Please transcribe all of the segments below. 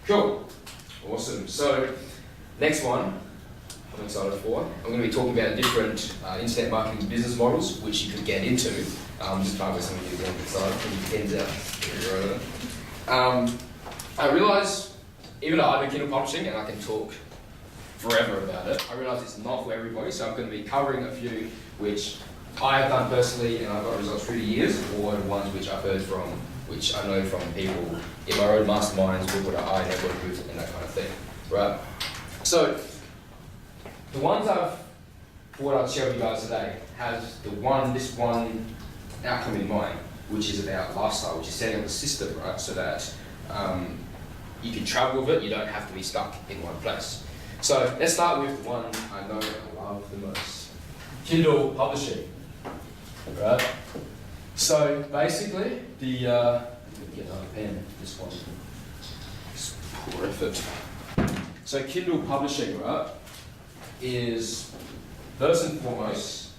Cool. Awesome. So, next one I'm excited for. I'm going to be talking about different internet marketing business models which you could get into. Just part of some of you getting excited, putting your pens out. I realise, even though I've been Kindle publishing and I can talk forever about it, I realise it's not for everybody, so I'm going to be covering a few which I have done personally and I've got results through the years, or ones which I've heard from, which I know from people in my own masterminds, people that I network with and that kind of thing, right? So, the ones I've thought I'd share with you guys today has this one outcome in mind, which is about lifestyle, which is setting up a system, right, so that you can travel with it, you don't have to be stuck in one place. So let's start with the one I know I love the most, Kindle publishing, right? So basically, let me get another pen, this one, it's poor effort. So Kindle publishing, right, is first and foremost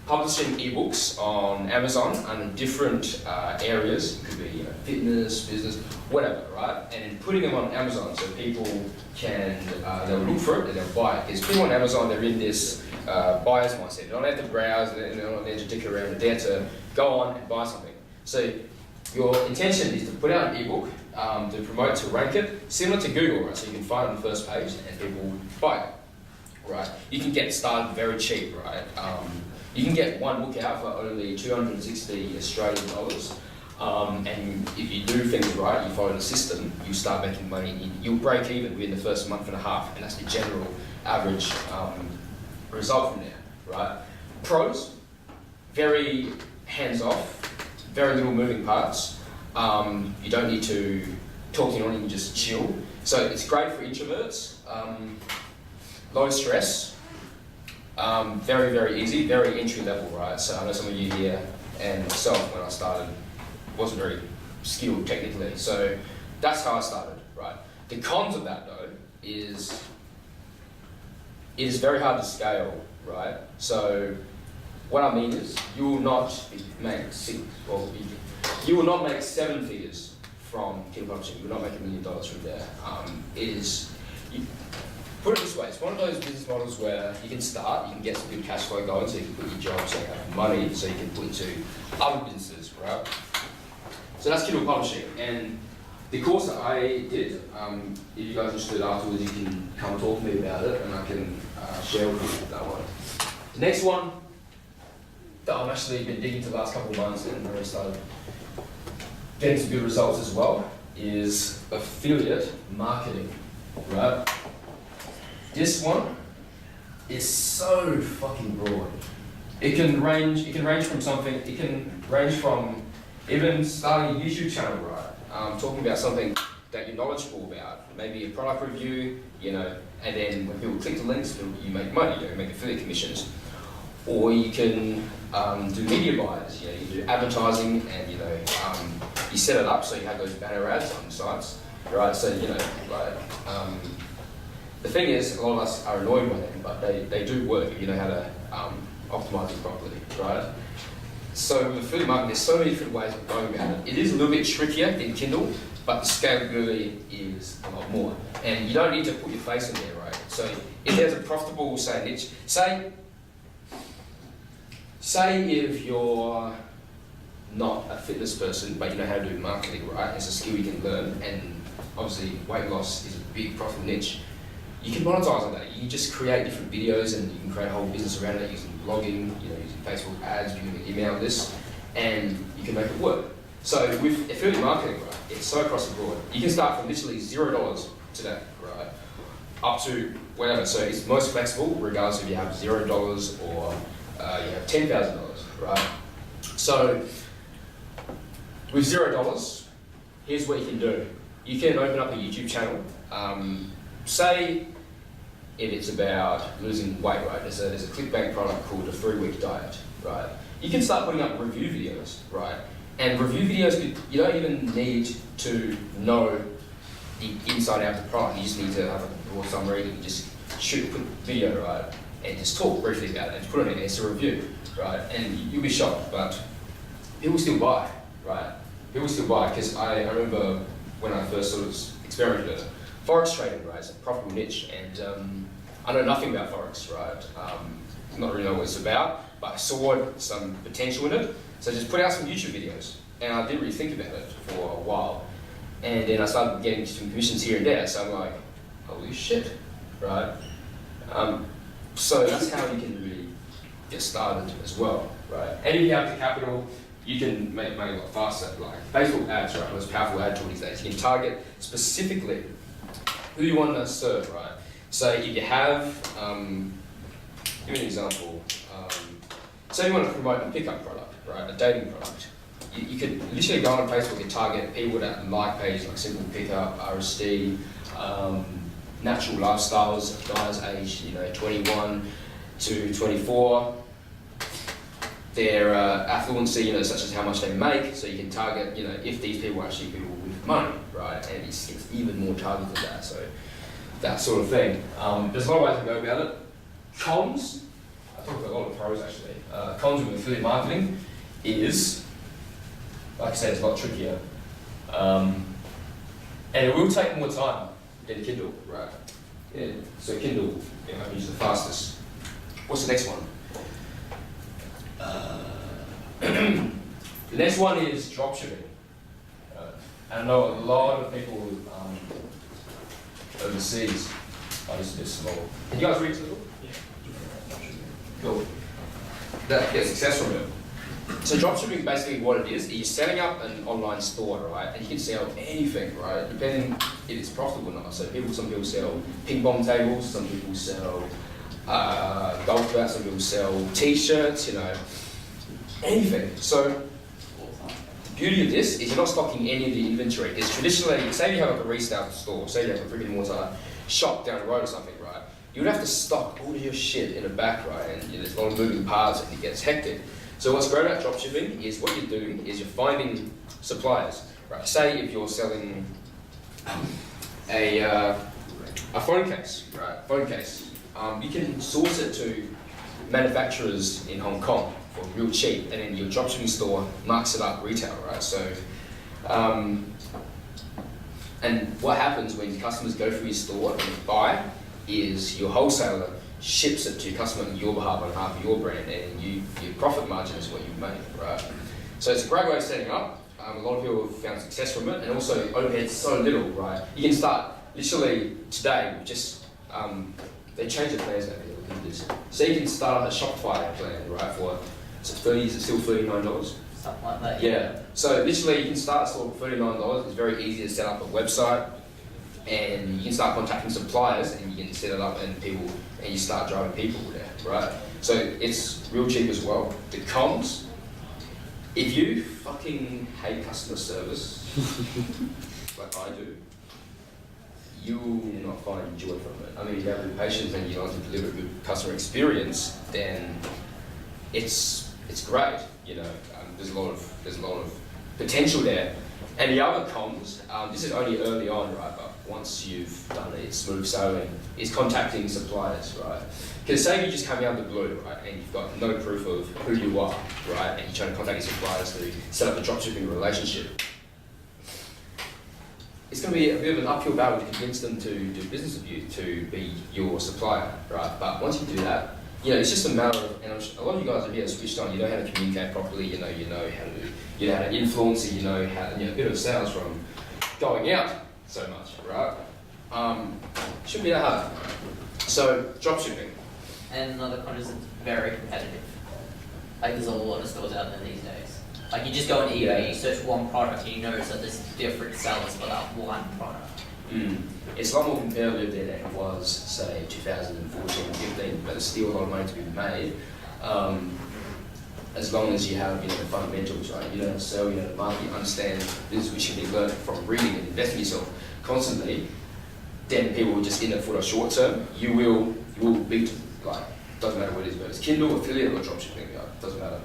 publishing ebooks on Amazon and in different areas. It could be fitness, business, whatever, right? And then putting them on Amazon so people can they'll look for it and they'll buy it. Because people on Amazon, they're in this buyer's mindset. They don't have to browse, they're not there to dick around, they're there to go on and buy something. So your intention is to put out an ebook, to promote, to rank it, similar to Google, right? So you can find it on the first page and people will buy it, right? You can get started very cheap, right? You can get one book out for only 260 Australian dollars, and if you do things right, you follow the system, you start making money, you'll break even within the first month and a half, and that's the general average result from there, right? Pros, very hands-off, very little moving parts. You don't need to talk to anyone, you can just chill. So it's great for introverts, low stress, very, very easy, very entry level, right? So I know some of you here and myself when I started wasn't very skilled technically. So that's how I started, right? The cons of that though is it is very hard to scale, right? So what I mean is you will not make you will not make 7 figures from Kindle publishing. You will not make $1 million from there. Put it this way, it's one of those business models where you can start, you can get some good cash flow going, so you can quit your job, so you have money, so you can put into other businesses, right? So that's Kindle publishing. And the course that I did, if you guys are interested afterwards, you can come and talk to me about it, and I can share with you that one. The next one that I've actually been digging to the last couple of months and really started getting some good results as well is affiliate marketing, right? This one is so fucking broad. It can range from even starting a YouTube channel, right? Talking about something that you're knowledgeable about, maybe a product review, you know, and then when people click the links, you make money, you make affiliate commissions. Or you can do media buys, you know, you can do advertising and, you know, you set it up so you have those banner ads on the sites, right? So, you know, like, the thing is, a lot of us are annoyed by them, but they do work if you know how to optimize it properly, right? So with affiliate marketing, there's so many different ways of going about it. It is a little bit trickier in Kindle, but the scalability is a lot more. And you don't need to put your face in there, right? So if there's a profitable, say, niche, say if you're not a fitness person, but you know how to do marketing, right? It's a skill you can learn, and obviously weight loss is a big profitable niche. You can monetize on that. You just create different videos and you can create a whole business around it using blogging, you know, using Facebook ads, using an email list, and you can make it work. So with affiliate marketing, right, it's so across the board. You can start from literally $0 today, right, up to whatever. So it's most flexible, regardless if you have $0 or you have $10,000, right? So with $0, here's what you can do. You can open up a YouTube channel. Say if it's about losing weight, right? There's a clickbait product called the 3-week diet, right? You can start putting up review videos, right? And review videos, you don't even need to know the inside out of the product. You just need to have a raw summary and just shoot a quick video, right? And just talk briefly about it and put it in there. It's a review, right? And you'll be shocked, but people still buy, right? People still buy, because I remember when I first sort of experimented. Forex trading, right, is a profitable niche, and I know nothing about Forex, right? Not really know what it's about, but I saw some potential in it, so I just put out some YouTube videos, and I didn't really think about it for a while. And then I started getting some commissions here and there, so I'm like, holy shit, right? So that's how you can really get started as well, right? And if you have the capital, you can make money a lot faster. Like Facebook ads, right? Most powerful ad tool these days. You can target specifically who you want to serve, right? So if you have, give me an example. Say you want to promote a pickup product, right? A dating product. You could literally go on Facebook and target people that like pages like Simple Pickup, RSD, natural lifestyles, guys aged 21 to 24. Their affluency, such as how much they make, so you can target, if these people are actually people with money, right? And it's even more targeted than that, so that sort of thing. There's a lot of ways to go about it. Cons, I talked about a lot of pros actually. Cons with affiliate marketing is, like I said, it's a lot trickier. And it will take more time than Kindle, right? Yeah. So Kindle, is the fastest. What's the next one? The next one is dropshipping. I know a lot of people overseas are just a bit small. Can you guys read to the book? Yeah. Cool. That gets success from it. So dropshipping, basically what it is you're setting up an online store, right? And you can sell anything, right? Depending if it's profitable or not. So some people sell ping pong tables, some people sell golf bats, some people sell t-shirts, anything. So the beauty of this is you're not stocking any of the inventory. Because traditionally, say you have like a resale store, say you have a brick and mortar shop down the road or something, right? You would have to stock all of your shit in the back, right? And there's a lot of moving parts and it gets hectic. So what's great about dropshipping is what you're doing is you're finding suppliers, right? Say if you're selling a phone case, right? Phone case. You can source it to manufacturers in Hong Kong for real cheap, and then your dropshipping store marks it up retail, right? So, and what happens when customers go through your store and buy is your wholesaler ships it to your customer on your behalf, on behalf of your brand, and your profit margin is what you make, right? So it's a great way of setting up. A lot of people have found success from it, and also overhead's so little, right? You can start literally today with just they change the plans now. So you can start up a Shopify plan, right? For is it still $39? Something like that. Yeah. So literally, you can start a store for $39. It's very easy to set up a website, and you can start contacting suppliers, and you can set it up, and you start driving people there, right? So it's real cheap as well. The cons, if you fucking hate customer service, like I do, you will not find joy from it. I mean, if you have good patience and you want to deliver a good customer experience, then it's great. There's a lot of potential there. And the other cons, this is only early on, right? But once you've done it, it's smooth sailing, is contacting suppliers, right? Because say you just come out of the blue, right, and you've got no proof of who you are, right, and you're trying to contact your suppliers to set up a dropshipping relationship. It's going to be a bit of an uphill battle to convince them to do business with you, to be your supplier, right? But once you do that, it's just a matter of, and a lot of you guys are here switched on. You know how to communicate properly. You know how to influence. And a bit of sales from going out so much, right? Shouldn't be that hard. So dropshipping. And another con is it's very competitive. Like there's a lot of stores out there these days. Like you just go on eBay, you search one product, and you notice that there's different sellers for that one product. It's a lot more competitive than it was, say, 2014 and 15, but there's still a lot of money to be made. As long as you have the fundamentals, right? You know how to sell, you know how to market, you understand this, which can be learned from reading and investing yourself constantly. Then people will just in it for the short term. You will beat, doesn't matter what it is, whether it's Kindle, affiliate, or dropshipping, doesn't matter.